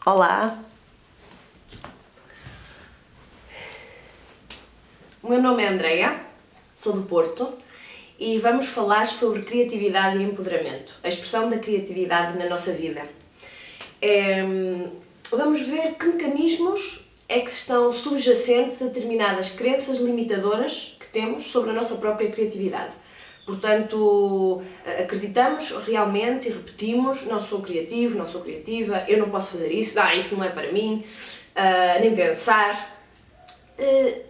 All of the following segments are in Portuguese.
Olá! O meu nome é Andreia, sou do Porto e vamos falar sobre criatividade e empoderamento, a expressão da criatividade na nossa vida. Vamos ver que mecanismos é que estão subjacentes a determinadas crenças limitadoras que temos sobre a nossa própria criatividade. Portanto, acreditamos realmente e repetimos: não sou criativo, não sou criativa, eu não posso fazer isso, isso não é para mim, nem pensar.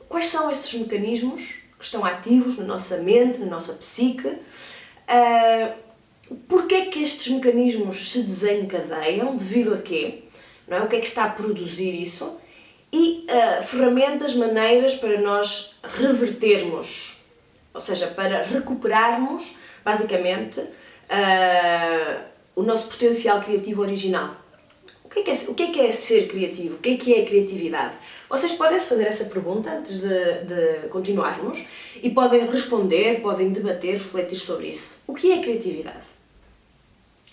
Quais são esses mecanismos que estão ativos na nossa mente, na nossa psique? Porquê é que estes mecanismos se desencadeiam? Devido a quê? Não é? O que é que está a produzir isso? E ferramentas, maneiras para nós revertermos, ou seja, para recuperarmos, basicamente, o nosso potencial criativo original. O que é ser criativo? O que é criatividade? Vocês podem se fazer essa pergunta antes de continuarmos e podem responder, podem debater, refletir sobre isso. O que é criatividade?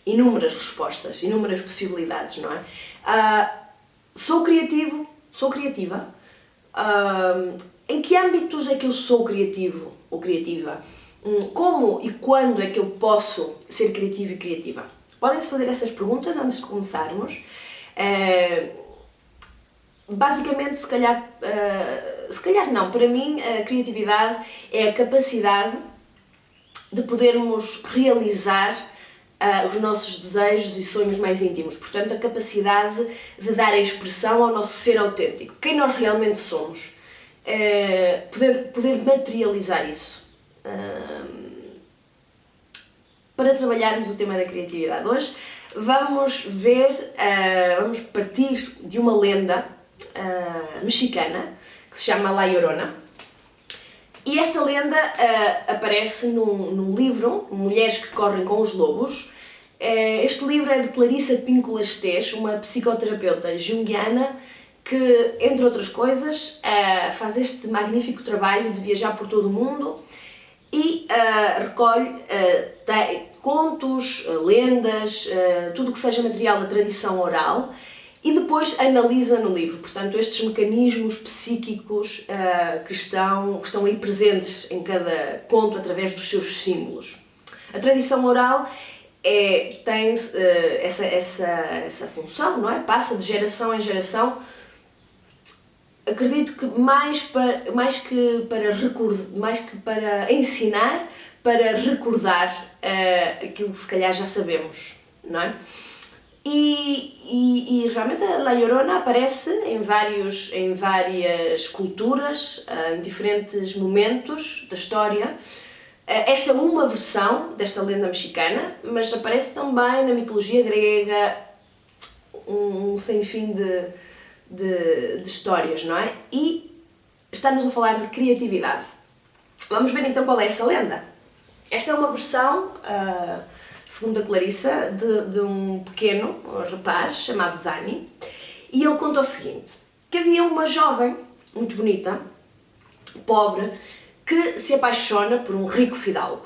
Inúmeras respostas, inúmeras possibilidades, não é? Sou criativo, sou criativa. Em que âmbitos é que eu sou criativo ou criativa? Como e quando é que eu posso ser criativo e criativa? Podem-se fazer essas perguntas antes de começarmos. Basicamente, se calhar não, para mim a criatividade é a capacidade de podermos realizar os nossos desejos e sonhos mais íntimos. Portanto, a capacidade de dar a expressão ao nosso ser autêntico, quem nós realmente somos. Poder materializar isso. Para trabalharmos o tema da criatividade hoje, vamos partir de uma lenda mexicana que se chama La Llorona. E esta lenda aparece num livro, Mulheres que Correm com os Lobos. Este livro é de Clarissa Pinkola Estés, uma psicoterapeuta junguiana que, entre outras coisas, faz este magnífico trabalho de viajar por todo o mundo e recolhe contos, lendas, tudo o que seja material da tradição oral e depois analisa no livro. Portanto, estes mecanismos psíquicos que estão aí presentes em cada conto através dos seus símbolos. A tradição oral tem essa função, não é? Passa de geração em geração. Acredito que mais que para ensinar, para recordar aquilo que se calhar já sabemos, não é? E realmente a La Llorona aparece em várias culturas, em diferentes momentos da história. Esta é uma versão desta lenda mexicana, mas aparece também na mitologia grega, um sem fim de histórias, não é? E estamos a falar de criatividade. Vamos ver então qual é essa lenda. Esta é uma versão, segundo a Clarissa, de um pequeno rapaz chamado Dani, e ele conta o seguinte: que havia uma jovem muito bonita, pobre, que se apaixona por um rico fidalgo.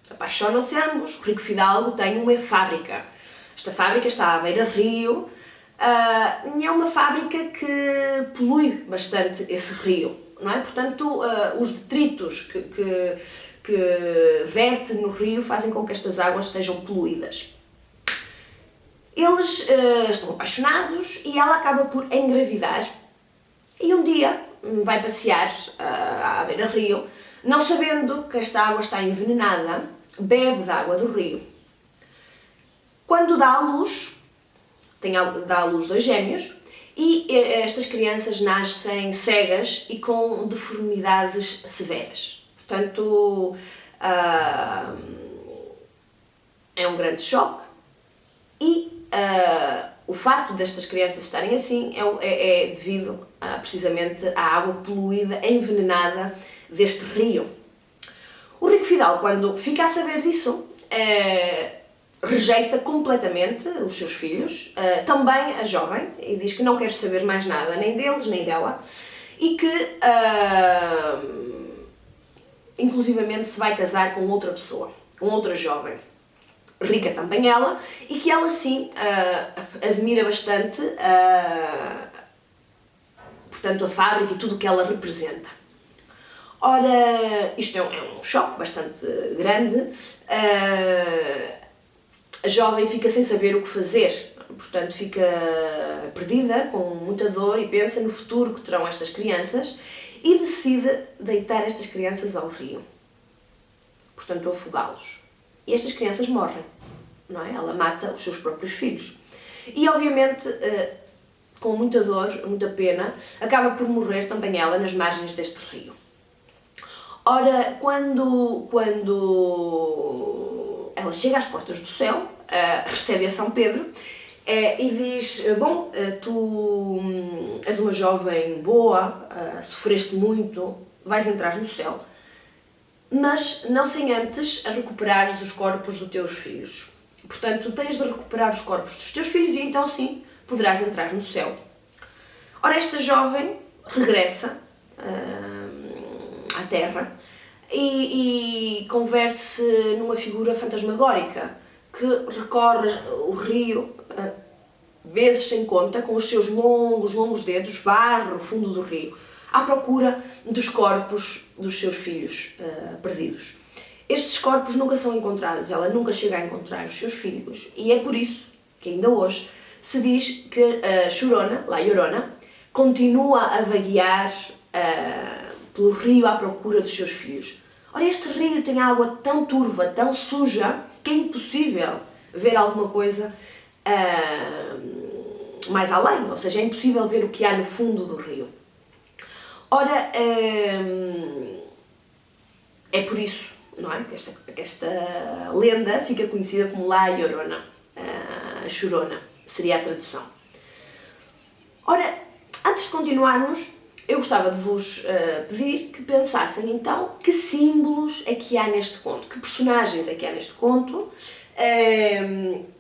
Apaixonam-se ambos. O rico fidalgo tem uma fábrica. Esta fábrica está à beira-rio, e é uma fábrica que polui bastante esse rio, não é? Portanto, os detritos que verte no rio fazem com que estas águas estejam poluídas. Eles estão apaixonados e ela acaba por engravidar e um dia vai passear à beira-rio, não sabendo que esta água está envenenada, bebe da água do rio. Quando dá à luz, dá à luz 2 gêmeos, e estas crianças nascem cegas e com deformidades severas. Portanto, é um grande choque e o facto destas crianças estarem assim é devido precisamente à água poluída, envenenada deste rio. O rico fidalgo, quando fica a saber disso, rejeita completamente os seus filhos, também a jovem, e diz que não quer saber mais nada, nem deles nem dela, e que inclusivamente se vai casar com outra pessoa, com outra jovem. rica também ela, e que ela sim admira bastante portanto, a fábrica e tudo o que ela representa. Ora, isto é um choque bastante grande, a jovem fica sem saber o que fazer, portanto fica perdida, com muita dor, e pensa no futuro que terão estas crianças e decide deitar estas crianças ao rio, portanto afogá-los. E estas crianças morrem, não é? Ela mata os seus próprios filhos. E obviamente, com muita dor, muita pena, acaba por morrer também ela nas margens deste rio. Ora, quando ela chega às portas do céu, recebe a São Pedro e diz: bom, tu és uma jovem boa, sofreste muito, vais entrar no céu, mas não sem antes recuperares os corpos dos teus filhos. Portanto, tens de recuperar os corpos dos teus filhos e então sim poderás entrar no céu. Ora, esta jovem regressa à Terra e converte-se numa figura fantasmagórica que recorre o rio vezes sem conta, com os seus longos dedos, varre o fundo do rio à procura dos corpos dos seus filhos perdidos. Estes corpos nunca são encontrados, ela nunca chega a encontrar os seus filhos, e é por isso que ainda hoje se diz que a Chorona, La Llorona, continua a vaguear pelo rio à procura dos seus filhos. Ora, este rio tem água tão turva, tão suja, que é impossível ver alguma coisa mais além, ou seja, é impossível ver o que há no fundo do rio. Ora, é por isso, não é, que esta lenda fica conhecida como La Llorona, a Chorona, seria a tradução. Ora, antes de continuarmos, eu gostava de vos pedir que pensassem então que símbolos é que há neste conto, que personagens é que há neste conto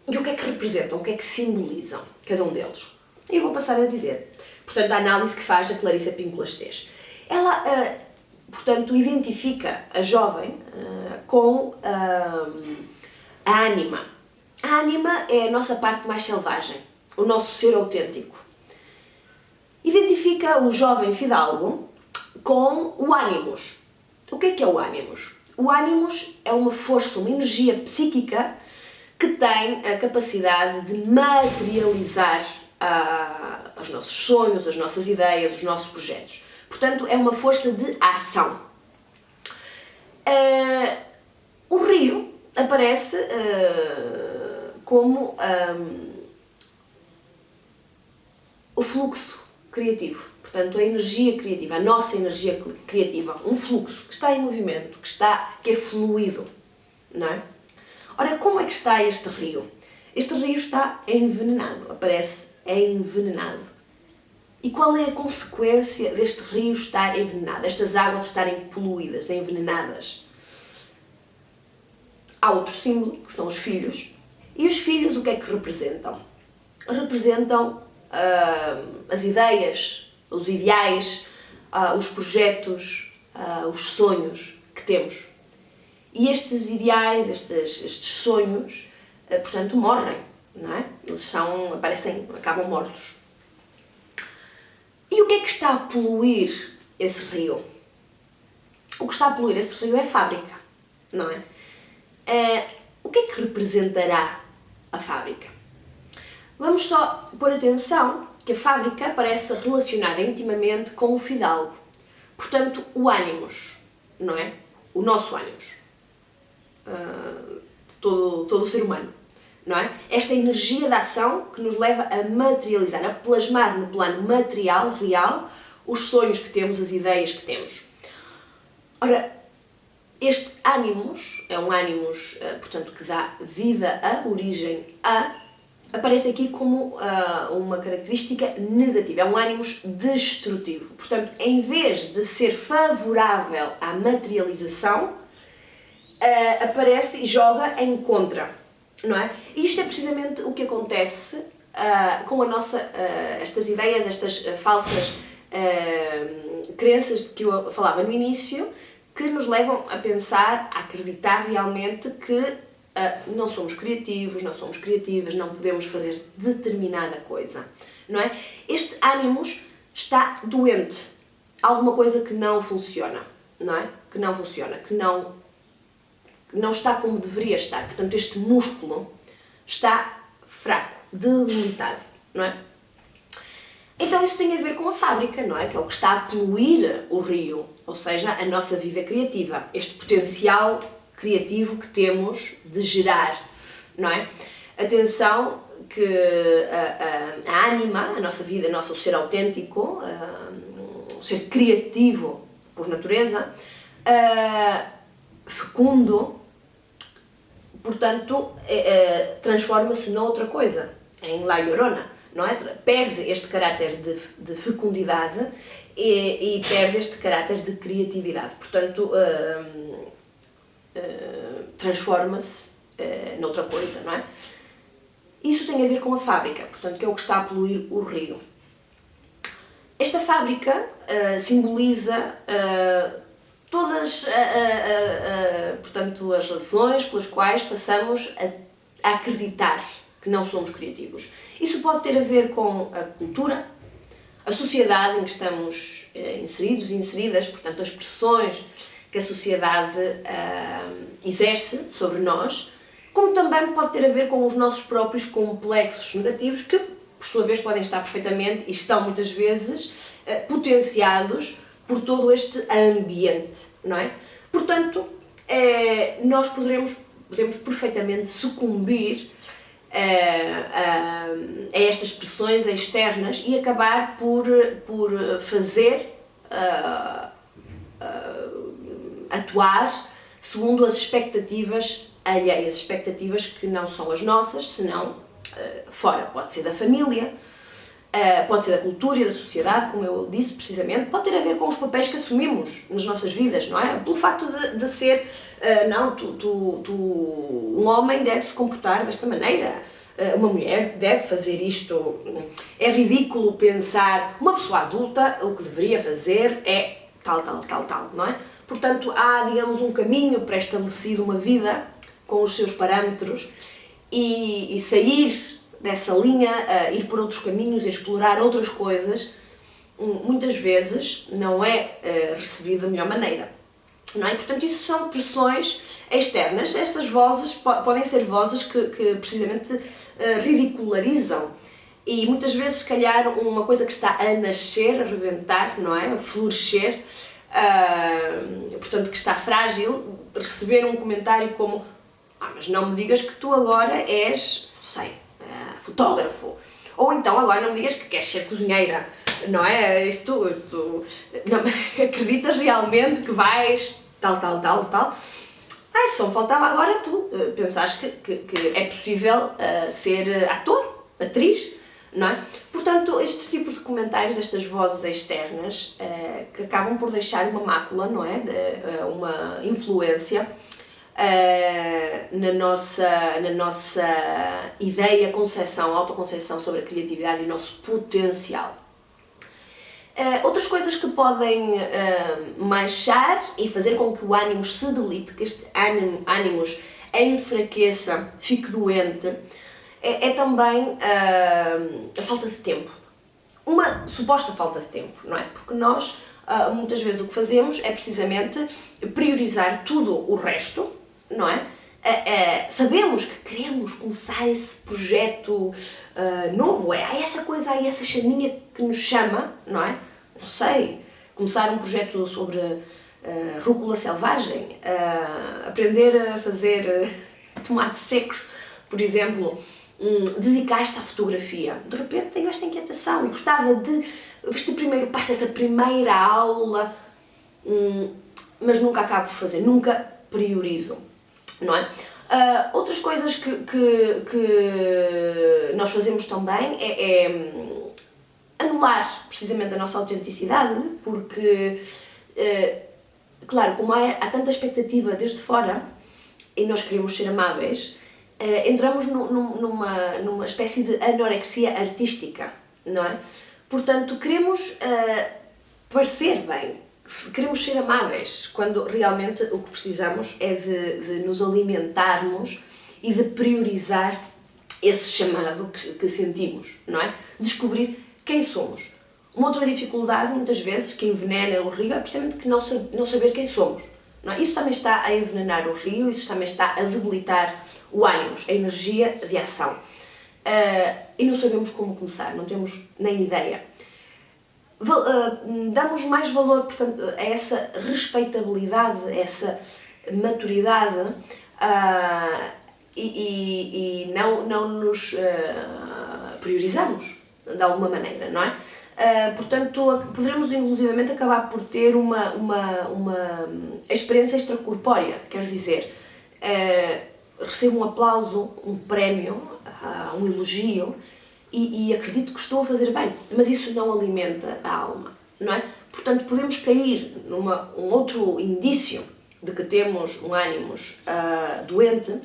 e o que é que representam, o que é que simbolizam cada um deles. E eu vou passar a dizer, portanto, a análise que faz a Clarissa Pinkola Estés. Ela, portanto, identifica a jovem com a ânima. A ânima é a nossa parte mais selvagem, o nosso ser autêntico. Identifica o jovem fidalgo com o ânimos. O que é o ânimos? O ânimos é uma força, uma energia psíquica que tem a capacidade de materializar os nossos sonhos, as nossas ideias, os nossos projetos. Portanto, é uma força de ação. O rio aparece como o fluxo criativo, portanto a energia criativa, a nossa energia criativa, um fluxo que está em movimento, que é fluido, não é? Ora, como é que está este rio? Este rio está envenenado, envenenado. E qual é a consequência deste rio estar envenenado, estas águas estarem poluídas, envenenadas? Há outro símbolo, que são os filhos. E os filhos o que é que representam? Representam as ideias, os ideais, os projetos, os sonhos que temos. E estes ideais, estes sonhos, portanto, morrem, não é? Eles acabam mortos. E o que é que está a poluir esse rio? O que está a poluir esse rio é a fábrica, não é? O que é que representará a fábrica? Vamos só pôr atenção que a fábrica parece relacionada intimamente com o fidalgo. Portanto, o ânimos, não é? O nosso ânimos. Todo o ser humano, não é? Esta energia da ação que nos leva a materializar, a plasmar no plano material, real, os sonhos que temos, as ideias que temos. Ora, este ânimos é um ânimos, portanto, que dá vida a, origem a, aparece aqui como uma característica negativa, é um ânimos destrutivo. Portanto, em vez de ser favorável à materialização, aparece e joga em contra, não é? E isto é precisamente o que acontece com estas ideias, estas falsas crenças de que eu falava no início, que nos levam a pensar, a acreditar realmente que não somos criativos, não somos criativas, não podemos fazer determinada coisa, não é? Este ânimos está doente, alguma coisa que não funciona, não é? Que não funciona, que não está como deveria estar. Portanto, este músculo está fraco, debilitado, não é? Então isso tem a ver com a fábrica, não é? Que é o que está a poluir o rio, ou seja, a nossa vida criativa, este potencial criativo que temos de gerar, não é? Atenção que a ânima, a nossa vida, o ser autêntico, o ser criativo por natureza, fecundo, portanto, transforma-se noutra coisa, em La Llorona, não é? Perde este caráter de fecundidade e perde este caráter de criatividade. Portanto, transforma-se noutra coisa, não é? Isso tem a ver com a fábrica, portanto, que é o que está a poluir o rio. Esta fábrica simboliza todas portanto, as razões pelas quais passamos a acreditar que não somos criativos. Isso pode ter a ver com a cultura, a sociedade em que estamos inseridos e inseridas, portanto, as pressões que a sociedade exerce sobre nós, como também pode ter a ver com os nossos próprios complexos negativos, que, por sua vez, podem estar perfeitamente e estão muitas vezes potenciados por todo este ambiente, não é? Portanto, nós podemos perfeitamente sucumbir a estas pressões externas e acabar por fazer atuar segundo as expectativas alheias, expectativas que não são as nossas, senão fora. Pode ser da família, pode ser da cultura e da sociedade, como eu disse precisamente, pode ter a ver com os papéis que assumimos nas nossas vidas, não é? Pelo facto de ser, um homem deve se comportar desta maneira, uma mulher deve fazer isto, é ridículo pensar, uma pessoa adulta o que deveria fazer é tal, não é? Portanto, há, digamos, um caminho pré-estabelecido, uma vida com os seus parâmetros e sair dessa linha, ir por outros caminhos, explorar outras coisas, muitas vezes não é recebido da melhor maneira, não é? Portanto, isso são pressões externas. Estas vozes podem ser vozes que precisamente ridicularizam e muitas vezes, se calhar, uma coisa que está a nascer, a rebentar, não é? A florescer, portanto, que está frágil, receber um comentário como mas não me digas que tu agora és, não sei, fotógrafo, ou então agora não me digas que queres ser cozinheira, não é? Tu não, acreditas realmente que vais tal. Só me faltava agora tu pensares que é possível ser ator, atriz, não é? Portanto, estes tipos de comentários, estas vozes externas, que acabam por deixar uma mácula, não é? Uma influência na nossa ideia, concepção, autoconcepção sobre a criatividade e o nosso potencial. Outras coisas que podem manchar e fazer com que o ânimos se delite, que este ânimos enfraqueça, fique doente, é também a falta de tempo. Uma suposta falta de tempo, não é? Porque nós, muitas vezes, o que fazemos é precisamente priorizar tudo o resto, não é? Sabemos que queremos começar esse projeto novo, há essa coisa, há essa chaminha que nos chama, não é? Não sei, começar um projeto sobre rúcula selvagem, aprender a fazer tomates secos, por exemplo, dedicar-se à fotografia. De repente tenho esta inquietação e gostava de este primeiro passo, essa primeira aula, mas nunca acabo por fazer, nunca priorizo, não é? Outras coisas que nós fazemos também é anular precisamente a nossa autenticidade, porque, claro, como há tanta expectativa desde fora e nós queremos ser amáveis, entramos numa espécie de anorexia artística, não é? Portanto, queremos parecer bem, queremos ser amáveis, quando realmente o que precisamos é de nos alimentarmos e de priorizar esse chamado que sentimos, não é? Descobrir quem somos. Uma outra dificuldade, muitas vezes, que envenena o rio é precisamente que não saber quem somos. Não é? Isso também está a envenenar o rio, isso também está a debilitar o ânimo, a energia de ação. E não sabemos como começar, não temos nem ideia. Damos mais valor, portanto, a essa respeitabilidade, a essa maturidade e não nos priorizamos de alguma maneira, não é? Portanto, poderemos inclusivamente acabar por ter uma experiência extracorpórea, quer dizer, recebo um aplauso, um prémio, um elogio e acredito que estou a fazer bem, mas isso não alimenta a alma, não é? Portanto, podemos cair um outro indício de que temos um ânimos doente,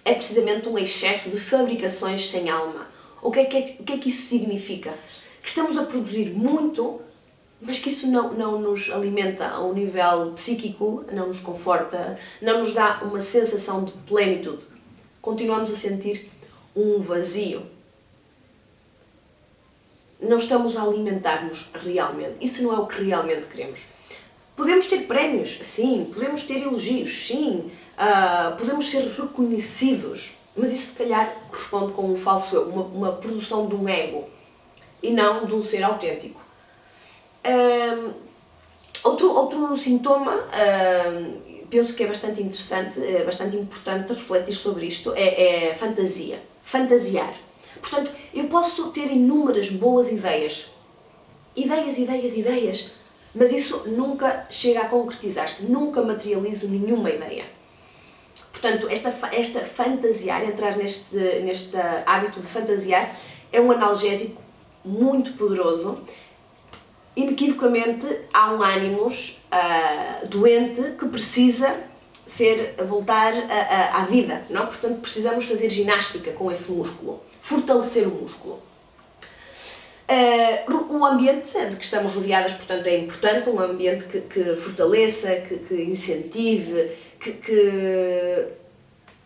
é precisamente um excesso de fabricações sem alma. O que é que isso significa? Que estamos a produzir muito, mas que isso não nos alimenta a um nível psíquico, não nos conforta, não nos dá uma sensação de plenitude. Continuamos a sentir um vazio. Não estamos a alimentar-nos realmente. Isso não é o que realmente queremos. Podemos ter prémios, sim. Podemos ter elogios, sim. Podemos ser reconhecidos. Mas isso, se calhar, corresponde com um falso eu, uma produção de um ego e não de um ser autêntico. Outro sintoma, penso que é bastante interessante, bastante importante refletir sobre isto, é fantasia. Fantasiar. Portanto, eu posso ter inúmeras boas ideias, mas isso nunca chega a concretizar-se, nunca materializo nenhuma ideia. Portanto, esta fantasiar, entrar neste hábito de fantasiar, é um analgésico muito poderoso. Inequivocamente, há um ânimos doente que precisa voltar à vida, não? Portanto, precisamos fazer ginástica com esse músculo, fortalecer o músculo. O ambiente de que estamos rodeadas, portanto, é importante, um ambiente que fortaleça, que incentive, que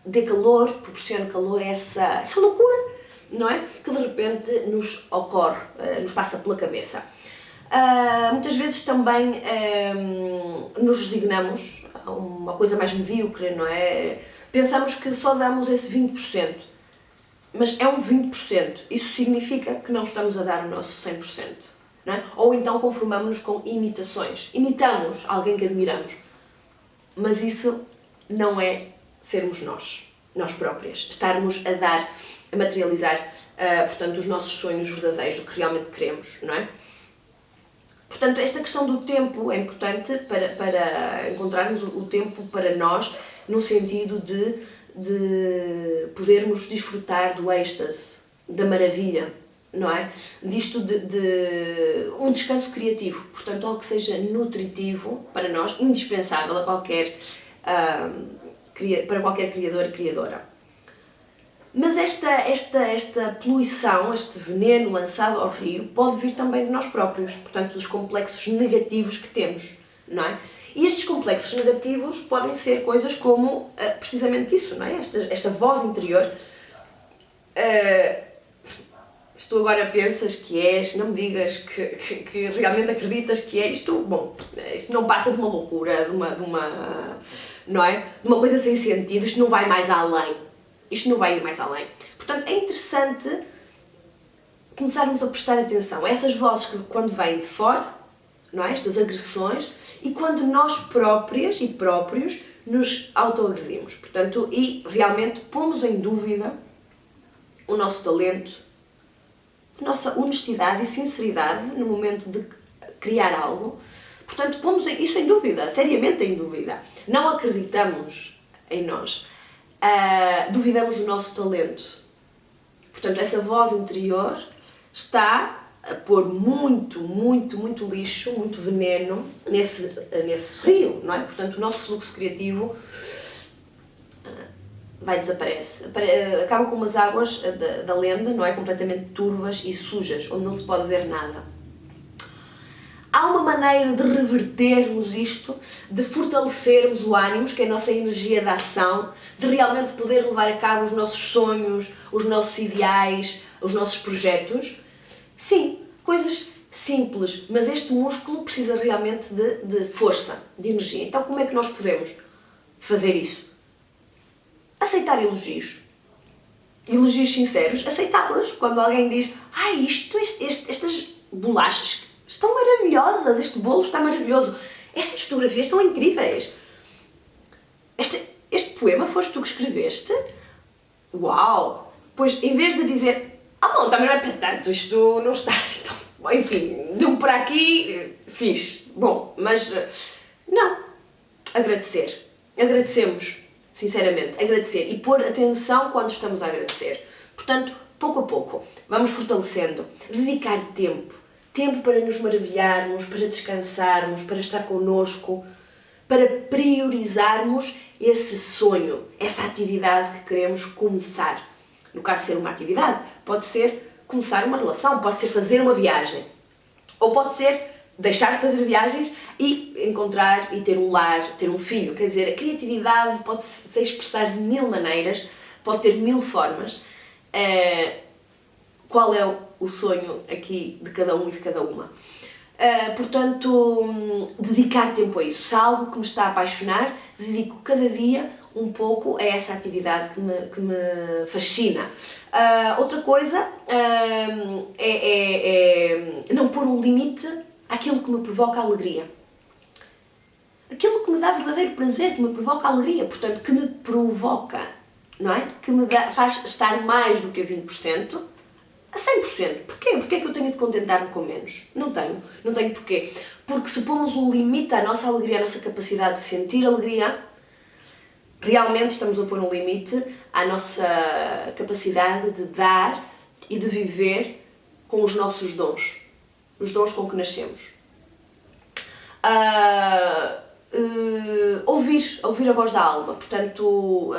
dê calor, proporcione calor a essa loucura, não é? Que de repente nos ocorre, nos passa pela cabeça. Muitas vezes também nos resignamos a uma coisa mais medíocre, não é? Pensamos que só damos esse 20%, mas é um 20%. Isso significa que não estamos a dar o nosso 100%, não é? Ou então conformamos-nos com imitações. Imitamos alguém que admiramos, mas isso não é sermos nós próprias. Estarmos a materializar, portanto, os nossos sonhos verdadeiros, do que realmente queremos, não é? Portanto, esta questão do tempo é importante para encontrarmos o tempo para nós, no sentido de podermos desfrutar do êxtase, da maravilha, não é? Disto de um descanso criativo, portanto, algo que seja nutritivo para nós, indispensável para qualquer criador e criadora. Mas esta poluição, este veneno lançado ao rio, pode vir também de nós próprios, portanto, dos complexos negativos que temos, não é? E estes complexos negativos podem ser coisas como, precisamente isso, não é? Esta voz interior. Se tu agora pensas que és, não me digas que realmente acreditas que é isto, bom, isto não passa de uma loucura, não é? De uma coisa sem sentido, isto não vai mais além. Isto não vai ir mais além. Portanto, é interessante começarmos a prestar atenção a essas vozes que, quando vêm de fora, não é? Estas agressões, e quando nós próprias e próprios nos autoagredimos. Portanto, e realmente pomos em dúvida o nosso talento, a nossa honestidade e sinceridade no momento de criar algo. Portanto, pomos isso em dúvida, seriamente em dúvida. Não acreditamos em nós. Duvidamos do nosso talento. Portanto, essa voz interior está a pôr muito lixo, muito veneno nesse rio, não é? Portanto, o nosso fluxo criativo desaparece. Acaba com umas águas da lenda, não é? Completamente turvas e sujas, onde não se pode ver nada. Há uma maneira de revertermos isto, de fortalecermos o ânimo, que é a nossa energia de ação, de realmente poder levar a cabo os nossos sonhos, os nossos ideais, os nossos projetos. Sim, coisas simples, mas este músculo precisa realmente de força, de energia. Então como é que nós podemos fazer isso? Aceitar elogios. Elogios sinceros, aceitá-los. Quando alguém diz, estas bolachas estão maravilhosas, este bolo está maravilhoso, estas fotografias estão incríveis, este poema foste tu que escreveste? Uau! Pois em vez de dizer, bom, também não é para tanto, isto não está assim tão... Enfim, deu-me por aqui, fiz. Bom, mas não. Agradecer. Agradecemos, sinceramente, agradecer e pôr atenção quando estamos a agradecer. Portanto, pouco a pouco, vamos fortalecendo, dedicar tempo para nos maravilharmos, para descansarmos, para estar connosco, para priorizarmos esse sonho, essa atividade que queremos começar. No caso de ser uma atividade, pode ser começar uma relação, pode ser fazer uma viagem, ou pode ser deixar de fazer viagens e encontrar e ter um lar, ter um filho. Quer dizer, a criatividade pode se expressar de 1000 maneiras, pode ter 1000 formas. Qual é o sonho aqui de cada um e de cada uma? Portanto, dedicar tempo a isso. Se há algo que me está a apaixonar, dedico cada dia um pouco a essa atividade que me fascina. Outra coisa é não pôr um limite àquilo que me provoca alegria. Aquilo que me dá verdadeiro prazer, que me provoca alegria, portanto, que me provoca, não é? Que me faz estar mais do que a 20%, a 100%. Porquê? Porquê é que eu tenho de contentar-me com menos? Não tenho porquê. Porque se pomos um limite à nossa alegria, à nossa capacidade de sentir alegria, realmente estamos a pôr um limite à nossa capacidade de dar e de viver com os nossos dons, os dons com que nascemos. Ouvir a voz da alma, portanto,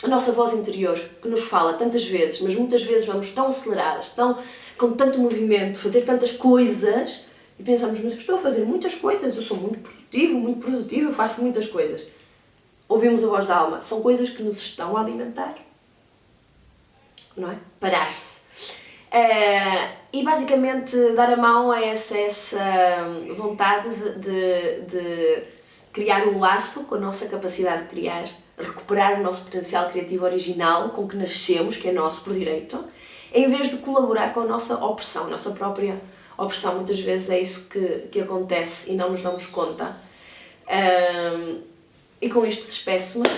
a nossa voz interior, que nos fala tantas vezes, mas muitas vezes vamos tão aceleradas, com tanto movimento, fazer tantas coisas, e pensamos, mas eu estou a fazer muitas coisas, eu sou muito produtivo, eu faço muitas coisas. Ouvimos a voz da alma, são coisas que nos estão a alimentar, não é? Parar-se. E basicamente dar a mão a essa vontade de criar um laço com a nossa capacidade de criar, recuperar o nosso potencial criativo original com que nascemos, que é nosso por direito, em vez de colaborar com a nossa opressão, a nossa própria opressão. Muitas vezes é isso que acontece e não nos damos conta. E com isto despeço-me.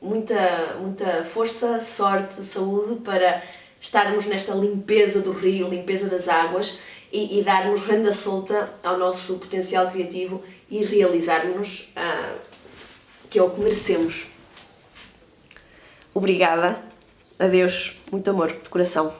Muita força, sorte, saúde para estarmos nesta limpeza do rio, limpeza das águas e darmos renda solta ao nosso potencial criativo e realizarmos que é o que merecemos. Obrigada. Adeus. Muito amor de coração.